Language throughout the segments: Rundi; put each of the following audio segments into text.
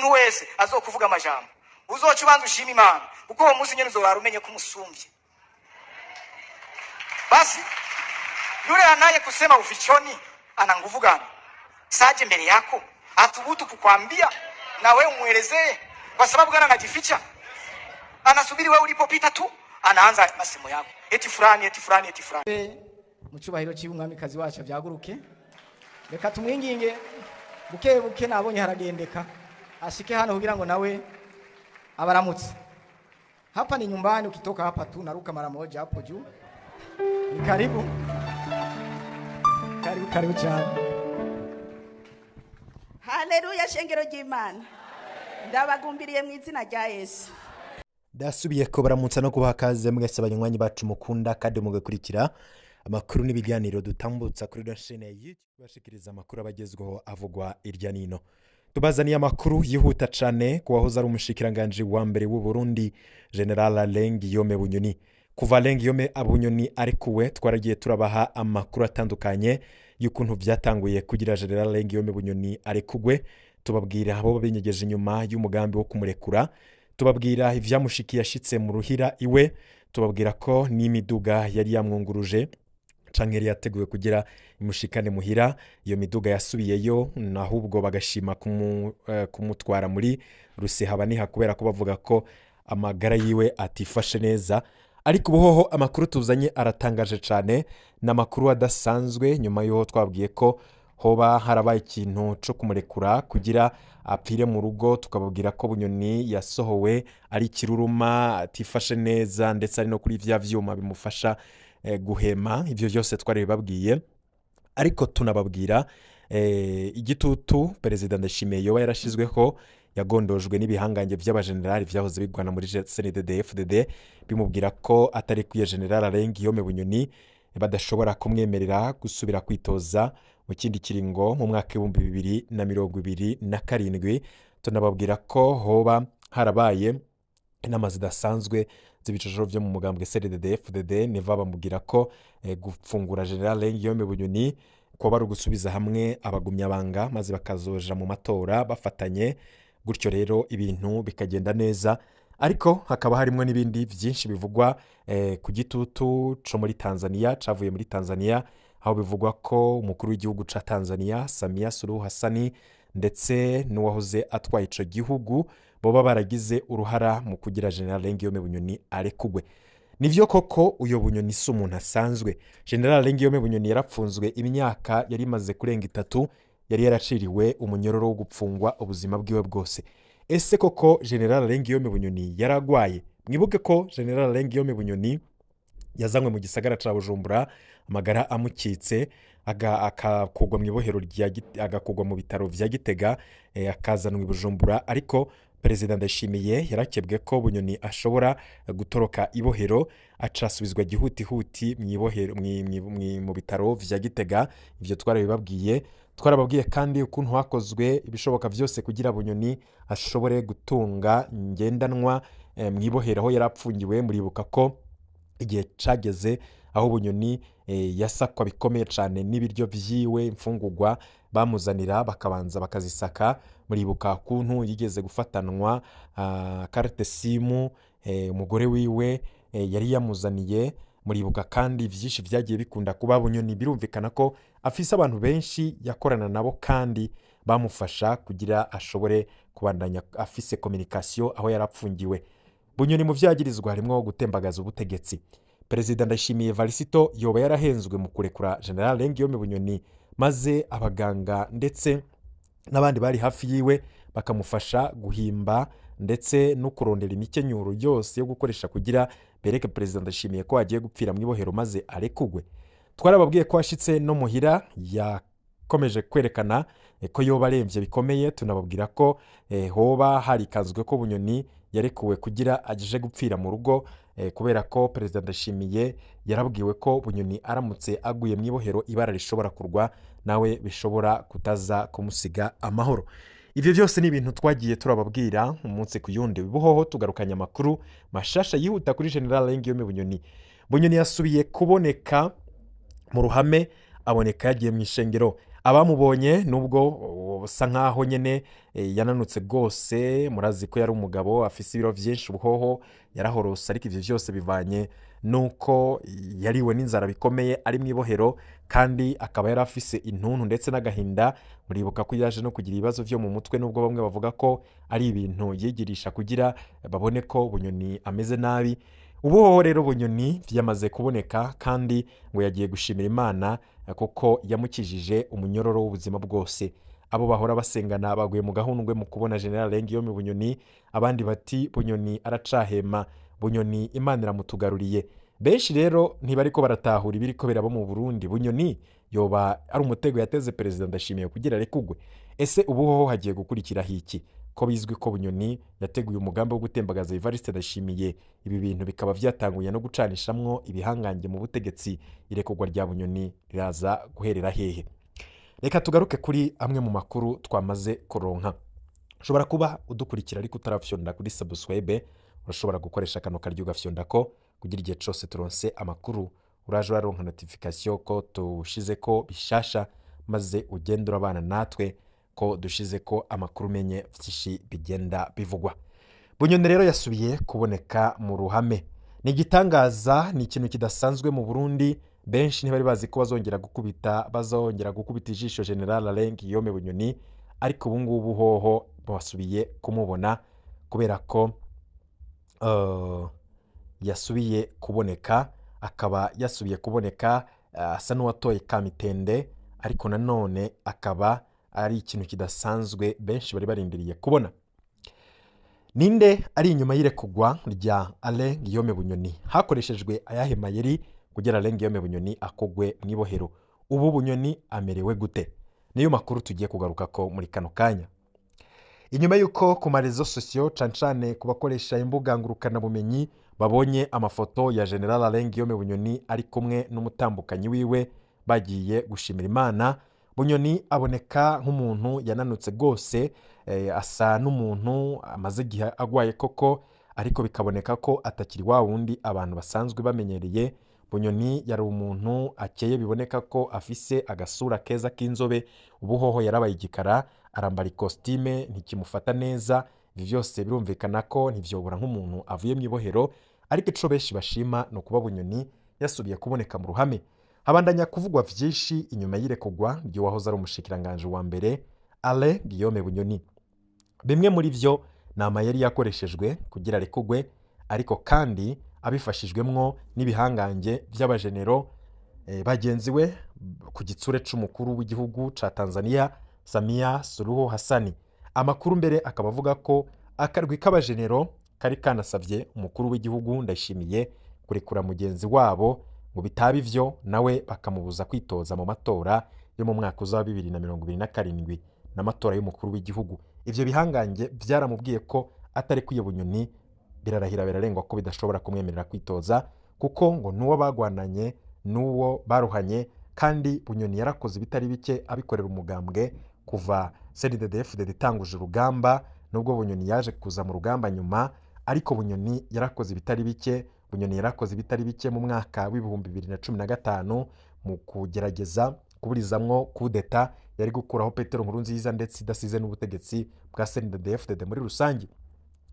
umuntu wese azokuvuga amajambo uzoca ubanza ushima Imana kuko uwo munsi nyene uzobarumenye ko umusumbye. Basi yule anaye kusema ufichoni ana nguvu gani? Saje mbele yako athubutu kukwambia na wewe umuelezee, kwa sababu gani anajificha? Anasubiri wewe ulipopita tu anaanza masemo yako eti fulani eti fulani eti fulani. Mu cyubahiro cy'umwamikazi wacu byaguruke, reka tumwinginge buke buke nabonye haragendeka ashike hano kugira ngo nawe abaramutse. Hapa ni nyumbani, ukitoka hapa tu naruka mara moja hapo juu. Karibu karibu karibu cyane. Haleluya, shengero ry'Imana. Ndabagumbiriye mu izina rya Yesu. Dasubiye ko baramutsa no kubakaze mwese abanywanyi bacu mukunda kandi mugakurikira amakuru n'ibiganiro dutambutsa kuri chaîne ya YouTube bashikiriza amakuru abagezweho avugwa irya nino. Tubazaniye amakuru yihuta cyane kuwahoza ari umushikiranganje wa mbere w'u Burundi General Alain Guillaume Bunyoni. Kuva Alain Guillaume Bunyoni arikuwe twaragiye turabaha amakuru atandukanye y'ukuntu byatanguye kugira General Alain Guillaume Bunyoni arekugwe, tubabwira abo babinyegeje inyuma y'umugambi wo kumurekura, tubabwira ivyamushikiye yashitse mu ruhira iwe, tubabwira ko n'imiduga yari yamwunguruje canke yari yateguwe kugira imushikane muhira, iyo miduga yasubiyeyo nahubwo bagashima kumutwara muri Rusehabaniha kubera ko bavuga ko amagara yiwe atifashe neza. Ariko ubuhoho amakuru tuzanye aratangaje cyane, n'amakuru adasanzwe nyuma yo twabwiye ko hoba harabaye ikintu cyo kumurekura kugira apfire mu rugo, tukababwira ko Bunyoni yasohowe ari kiruruma atifashe neza ndetse ari no kuri vya vyuma bimufasha guhema. Ivyo byose twari babwiye, ariko tunababwira igitutu President Ndayishimiye yoba yarashizweho yagondojwe n'ibihangange by'abagenerali vyahoze bigwana muri CNDD-FDD bimubwira ko atari kwiye General Alain Guillaume Bunyoni badashobora kumwemerera gusubira kwitoza mu kindi kiringo mu mwaka wa 2027. Tunababwira ko hoba harabaye inama zidasanzwe z'ibicocoro byo mu mugambwe CNDD-FDD niva bamubwira ko gufungura General Alain Guillaume Bunyoni ko bari gusubiza hamwe abagumyabanga maze bakazoja mu matora bafatanye, gutyo rero ibintu bikagenda neza. Ariko hakaba harimo n'ibindi byinshi bivugwa ku gitutu cyo muri Tanzania, cavuye muri Tanzania, aho bivugwa ko umukuru w'igihugu ca Tanzania Samia Suluhu Hassan ndetse n'uwahoze atwaye ico gihugu boba baragize uruhara mu kugira General Alain Guillaume Bunyoni arekugwe. Nivyo koko uyo Bunyoni si umuntu asanzwe. General Alain Guillaume Bunyoni yarapfunzwe imyaka yari maze kurenga 3, yari yaraciriwe umunyororo wo gupfungwa ubuzima bwiwe bwose. Ese koko General Alain Guillaume Bunyoni yaragwaye? Mwibuke ko General Alain Guillaume Bunyoni yazanywe mu gisagara ca Bujumbura amagara amukitse, akakugwa mu ibohero agakugwa mu bitaro vya Gitega, akazanwa i Bujumbura. Ariko President Ndayishimiye yarakebwe ko Bunyoni ashobora gutoroka ibohero, acasubizwa gihutihuti mu ibohero mu bitaro vya Gitega. Ivyo twarabibabwiye. Twarababwiye kandi ukuntu hakozwe ibishoboka byose kugira Bunyoni ashobore gutunga ngendanwa mu ibohero aho yarapfungiwe. Muribuka ko igihe cageze aho Bunyoni yasakwa bikomeye cyane n'ibiryo vyiwe, imfungurwa bamuzanira bakabanza bakazisaka. Muribuka kuntu yigeze gufatanwa carte simu umugore wiwe yari yamuzaniye. Muribuka kandi vyinshi vyagiye bikunda kuba Bunyoni birumvikana ko afise abantu benshi yakorana nabo kandi bamufasha kugira ashobore kubandanya afise communication aho yarapfungiwe. Bunyoni mu vyagirizwa harimo gutembagaza ubutegetsi. President Ndayishimiye Varisito yoba yarahenzwe mu kurekura General Alain Guillaume Bunyoni, maze abaganga ndetse n'abandi bari hafi yiwe bakamufasha guhimba ndetse no kurondera imikenyuro yose yo gukoresha kugira bereke President Ndayishimiye ko agiye gupfira mu ibohero maze arekugwe. Twarababwiye ko ashitse no muhira yakomeje kwerekana ko yoba aremvye bikomeye. Tunababwira ko hoba harikazwe ko Bunyoni yarekuwe kugira agije gupfira mu rugo, kubera ko President Ndayishimiye yarabwiwe ko Bunyoni aramutse aguye mu ibohero ibara rishobora kurwa nawe bishobora kutaza kumusiga amahoro. Ivyo byose ni ibintu twagiye turababwira umunsi ku yundi. Buhoho tugarukanya amakuru mashasha yihuta kuri General Alain Guillaume Bunyoni. Bunyoni yasubiye kuboneka mu ruhame, aboneka yagiye mu ishengero. abamubonye nubwo usa nkaho nyene yananutse rwose, murazi ko yari umugabo afise ibiro vyinshi, ubuhoho yarahorose, ariko ivyo vyose bivanye nuko yariwe n'inzara bikomeye ari mw'ibohero, kandi akaba yari afise intuntu ndetse n'agahinda. Muribuka ko yaje no kugira ibibazo vyo mu mutwe, nubwo bamwe bavuga ko ari ibintu yigirisha kugira babone ko Bunyoni ameze nabi. Ubuhoho rero Bunyoni vyamaze kuboneka, kandi ngo yagiye gushimira Imana kuko yamukijije umunyororo w'ubuzima bwose. Abo bahora basengana baguye mu gahundwe mu kubona General Guillaume Bunyoni, abandi bati Bunyoni aracahema, Bunyoni Imana iramutugaruriye. Benshi rero ntibariko baratahura ibiriko biraba mu Burundi. Bunyoni yoba ari umutego yateze Perezida Ndashimiye kugira rekugwe? Ese ubuhoho hagiye gukurikira hiki? Ko bizwi ko Bunyoni yateguye umugambi wo gutembagaza Evariste Ndashimiye, ibi bintu bikaba vyatanguye no gucanishamwo ibihangange mu butegetsi. Irekugwa rya Bunyoni riraza guherera hehe? Reka tugaruke kuri amwe mu makuru twamaze kuronka. Ushobora kuba udukurikira ariko utarafyonda kuri subscribe, urashobora gukoresha kano karyo gafyonda ko kugira igihe cyose turonse amakuru uraje uraronka notification ko tushize ko bishasha, maze ugenda urabana natwe ko dushize ko amakuru menye vyinshi bigenda bivugwa. Bunyoni rero yasubiye kuboneka mu ruhame. Ni igitangaza, ni ikintu kidasanzwe mu Burundi. Benshi ntibari bazi ko bazongera gukubita ijisho General Guillaume Bunyoni, ariko ubu ngubu hoho basubiye kumubona kubera ko yasubiye kuboneka. Akaba yasubiye kuboneka asa n'uwatoye Kamitende, ariko nanone akaba ari ikintu kidasanzwe benshi bari barindiriye kubona. Ninde ari inyuma y'irekugwa rya Alain Guillaume Bunyoni? Hakoreshejwe ayahe mayeri kugira Alain Guillaume Bunyoni akogwe mw'ibohero? Ubu Bunyoni amerewe gute? Niyo makuru tugiye kugaruka ko muri kano kanya. Inyuma yuko ku marezo sosio cancane kubakoresha imbuga ngurukana bumenyi babonye amafoto ya General Alain Guillaume Bunyoni ari kumwe n'umutambukanyi wiwe bagiye gushimira Imana, Bunyoni aboneka nk'umuntu yananutse rwose, asa n'umuntu amaze igihe agwaye koko, ariko bikaboneka ko atakiri wa wundi abantu basanzwe bamenyereye. Bunyoni yari umuntu akeye, biboneka ko afise agasura keza k'inzobe. Ubuhoho yarabaye igikara, arambara ikositime ntikimufata neza. Ibi vyose birumvikana ko ntivyobura nk'umuntu avuye mw'ibohero, ariko ico benshi bashima no kuba Bunyoni yasubiye kuboneka mu ruhame. Habandanya kuvugwa vyinshi inyuma y'irekugwa ryo wahoze ari umushikiranganje wa mbere Alain Guillaume Bunyoni. Bimwe muri vyo ni amayeri yakoreshejwe kugira rekugwe, ariko kandi abifashijwemwo n'ibihangange vy'abajenero bagenzi we ku gitsure c'umukuru w'igihugu ca Tanzania Samia Suluhu Hassani. Amakuru mbere akaba avuga ko akarwi k'abajenero kari kanasavye umukuru w'igihugu Ndayishimiye kurekura mugenzi wabo, ngo bitaba ivyo nawe bakamubuza kwitoza mu matora yo mu mwaka wa 2027 n'amatora y'umukuru w'igihugu. Ivyo bihangange vyaramubwiye ko atari kwiye Bunyoni, birarahira birarengwa ko bidashobora kumwemerera kwitoza, kuko ngo nuwo bagwananye nuwo baruhanye, kandi Bunyoni yarakoze bitari bike abikorera umugambwe kuva CNDD-FDD itanguje urugamba. Nubwo Bunyoni yaje kuza mu rugamba nyuma, ariko Bunyoni yarakoze bitari bike. Bunyoni yarakoze bitari bike mu mwaka w'ibihumbi 2015 mu kugerageza kuburizamwo kudeta yari gukuraho Petero Nkurunziza ndetse idasize n'ubutegetsi bwa CNDD-FDD muri rusange.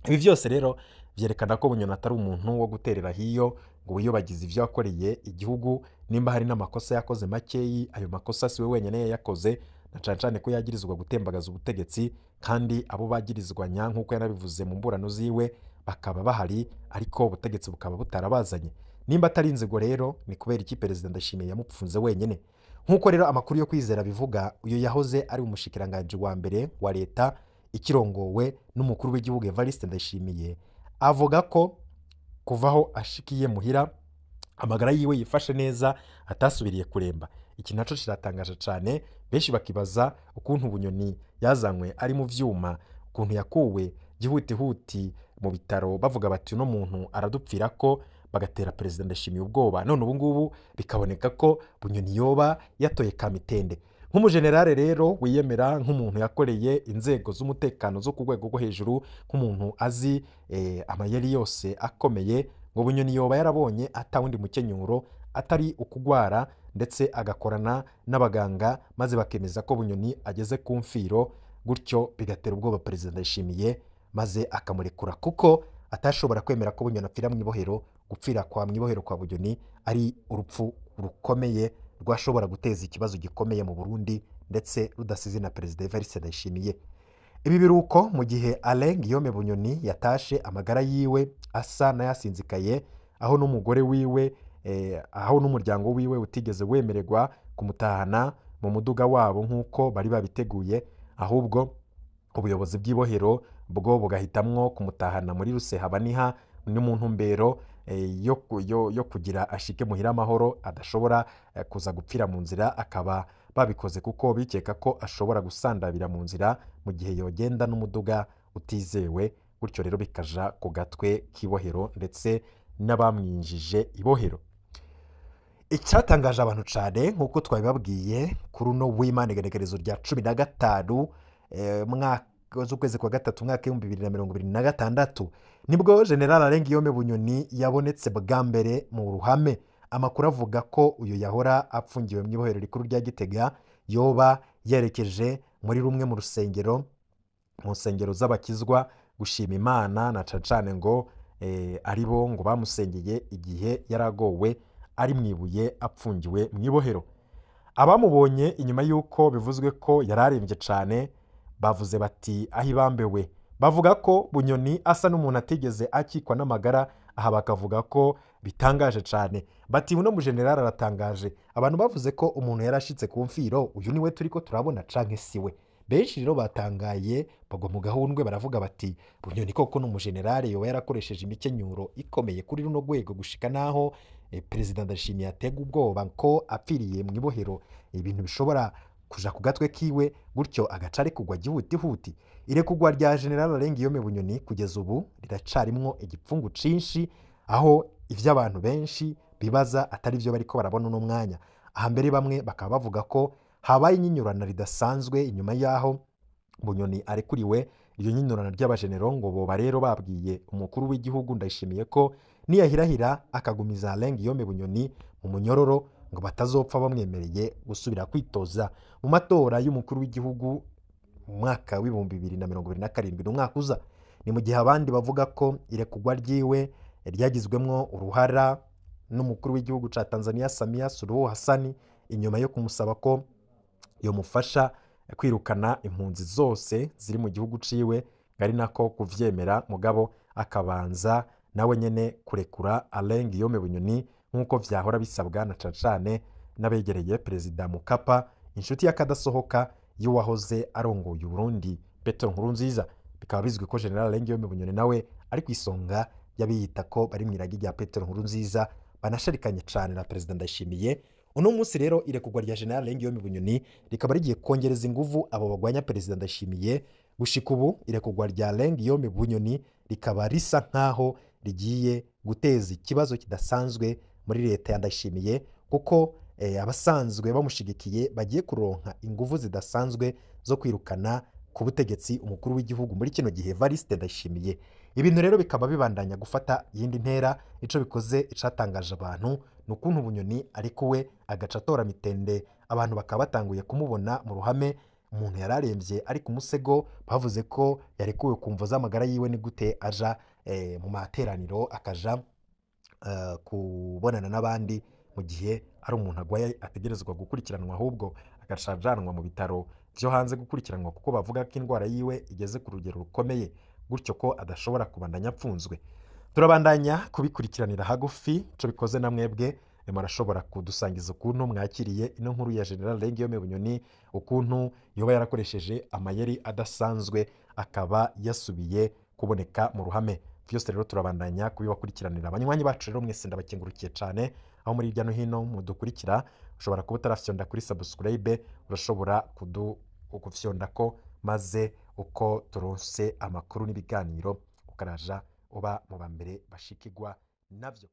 Ibi vyose rero vyerekana ko Bunyoni atari umuntu wo guterera hiyo ngo wiyobagize ivyo yakoreye igihugu. Nimba hari n'amakosa yakoze makeyi, ayo makosa siwe wenyene yakoze, na cancane ko yagirizwa gutembagaza ubutegetsi, kandi abo bagirizwanya nk'uko yanabivuze mu mburano ziwe bakaba bahari, ariko ubutegetsi bukaba butarabazanye. Nimba atari inzigo rero ni kubera iki Perezida Ndashimiye yamupfunze wenyene? Nk'uko rero amakuru yo kwizera bivuga, uyo yahoze ari umushikiranganje wa mbere wa leta ikirongowe n'umukuru w'igihugu Evariste Ndashimiye, avuga ko kuvaho ashikiye muhira amagara yiwe yifashe neza, atasubiriye kuremba. Iki naco kiratangaje cyane, benshi bakibaza ukuntu Bunyoni yazanywe ari mu vyuma, ukuntu yakuwe gihutihuti mu bitaro, bavuga bati uno muntu aradupfira ko, bagatera Perezida Ndashimiye ubwoba. None ubu ngubu bikaboneka ko Bunyoni yoba yatoye Kamitende. Nk'umujenerale rero wiyemera nk'umuntu yakoreye inzego z'umutekano zo ku rwego rwo hejuru, nk'umuntu azi amayeri yose akomeye, ngo Bunyoni yoba yarabonye atawundi mukenyuro atari ukugwara ndetse agakorana n'abaganga maze bakemeza ko Bunyoni ageze ku mfiro, gutyo bigatera ubwoba Perezida Ndayishimiye maze akamurekura kuko atashobora kwemera ko Bunyoni apfira mu ibohero. Gupfira kwa mu ibohero kwa Bunyoni ari urupfu rukomeye rwashobora guteza ikibazo gikomeye mu Burundi ndetse rudasize na Perezida Evariste Ndayishimiye. Ibi biruko mu gihe Alain Guillaume Bunyoni yatashe amagara yiwe asa n'ayasinzikaye, aho n'umugore wiwe aho n'umuryango wiwe utigeze wemererwa kumutahana mu muduga wabo nk'uko bari babiteguye, ahubwo ubuyobozi bw'ibohero bwo bugahitamwo kumutahana muri Rusehabaniha ni mu ntumbero yo kugira ashike muhira amahoro, adashobora kuza gupfira mu nzira. Akaba babikoze kuko bikeka ko ashobora gusandabira mu nzira mu gihe yogenda n'umuduga utizewe, gutyo rero bikaja ku gatwe k'ibohero ndetse n'abamwinjije ibohero. Icyatangaje abantu cyane nk'uko twabibabwiye kuri uno w'Imana igenekerezo rya 15 z'ukwezi kwa gatatu mwaka w'2026 nibwo General Alain Guillaume Bunyoni yabonetse bwa mbere mu ruhame. Amakuru avuga ko uyu yahora apfungiwe mu ibohero rikuru rya Gitega yoba yerekeje muri rumwe mu nsengero z'abakizwa gushima Imana na cane ngo aribo ngo bamusengeye igihe yaragowe ari mwibuye apfungiwe mu ibohero. Abamubonye inyuma y'uko bivuzwe ko yararembye cyane bavuze bati aho ibambewe. Bavuga ko Bunyoni asa n'umuntu atigeze akikwa n'amagara, aha bakavuga ko bitangaje cyane. Bati uno mu general aratangaje. Abantu bavuze ko umuntu yarashitse ku mfiro, uyu niwe turiko turabona canke siwe. Benshi rero batangaye bagwa mu gahundwe, baravuga bati Bunyoni koko no mu general yoba yarakoresheje imikenyuro ikomeye kuri runo rwego gushika naho Perezida Ndayishimiye atega ubwoba ko apfiriye mu ibohero ibintu bishobora kuja ku gatwe kiwe, gutyo agacari kugwa gihutihuti. Irekugwa rya General Alain Guillaume Bunyoni kugeza ubu riracarimwo igipfungu cinshi, aho ivy'abantu benshi bibaza atari byo bariko barabona uno mwanya. Aha mbere bamwe bakaba bavuga ko habaye inyinyurana ridasanzwe inyuma yaho Bunyoni arekuriwe. Iryo nyinyurana ry'abajenero ngo boba rero babwiye umukuru w'igihugu Ndayishimiye ko niyahirahira akagumiza Alain Guillaume Bunyoni mu munyororo ngo batazopfa bamwemereye gusubira kwitoza mu matora y'umukuru w'igihugu mu mwaka w'2027 n'umwaka uza. Ni mu gihe abandi bavuga ko irekugwa ryiwe ryagizwemwo uruhara n'umukuru w'igihugu ca Tanzania Samia Suluhu Hassan inyuma yo kumusaba ko yomufasha kwirukana impunzi zose ziri mu gihugu ciwe, ngari nako kuvyemera mugabo akabanza nawe nyene kurekura Alain Guillaume Bunyoni nk'uko vyahora bisabwa na cane n'abegereye Perezida Mukapa, inshuti y'akadasohoka y'uwahoze arongoye Burundi Petero Nkurunziza. Bikaba bizwi ko General Alain Guillaume Bunyoni nawe ari kwisonga yabiyita ko bari mwiragi rya Petero Nkurunziza, banasharikanye cane na Perezida Ndayishimiye. Uno munsi rero irekugwa rya General Alain Guillaume Bunyoni rikaba rigiye kongereza inguvu abo bagwanya Perezida Ndayishimiye. Gushika ubu irekugwa rya Alain Guillaume Bunyoni rikaba risa nkaho rigiye guteza ikibazo kidasanzwe muri leta ya Ndayishimiye, kuko abasanzwe bamushigikiye bagiye kuronka inguvu zidasanzwe zo kwirukana ku butegetsi umukuru w'igihugu muri kino gihe Evariste Ndayishimiye. Ibintu rero bikaba bibandanya gufata yindi ntera. Ico bikoze icatangaje abantu nukuntu Bunyoni ariko we agaca atora mitende, abantu bakaba batanguye kumubona mu ruhame. Umuntu yararembye ari ku musego, bavuze ko yarekuwe kumva z'amagara yiwe ni gute aja mu materaniro akaja kubonana n'abandi mu gihe ari umuntu agwaye ategerezwa gukurikiranwa, ahubwo agacajanwa mu bitaro byo hanze gukurikiranwa kuko bavuga ko indwara yiwe igeze ku rugero rukomeye, gutyo ko adashobora kubandanya apfunzwe. Turabandanya kubikurikiranira hagufi. Ico bikoze na mwebwe murashobora kudusangiza ukuntu mwakiriye ino nkuru ya General Alain Guillaume Bunyoni, ukuntu yoba yarakoresheje amayeri adasanzwe akaba yasubiye kuboneka mu ruhame. Vyose rero turabandanya kubibakurikiranira. Abanywanyi bacu rero mwese ndabakengurukiye cane aho muri hirya no hino mudukurikira. Ushobora kuba utarafyonda kuri subscribe, urashobora kugufyondako maze uko turonse amakuru n'ibiganiro ukaraja uba mu bambere bashikirwa navyo.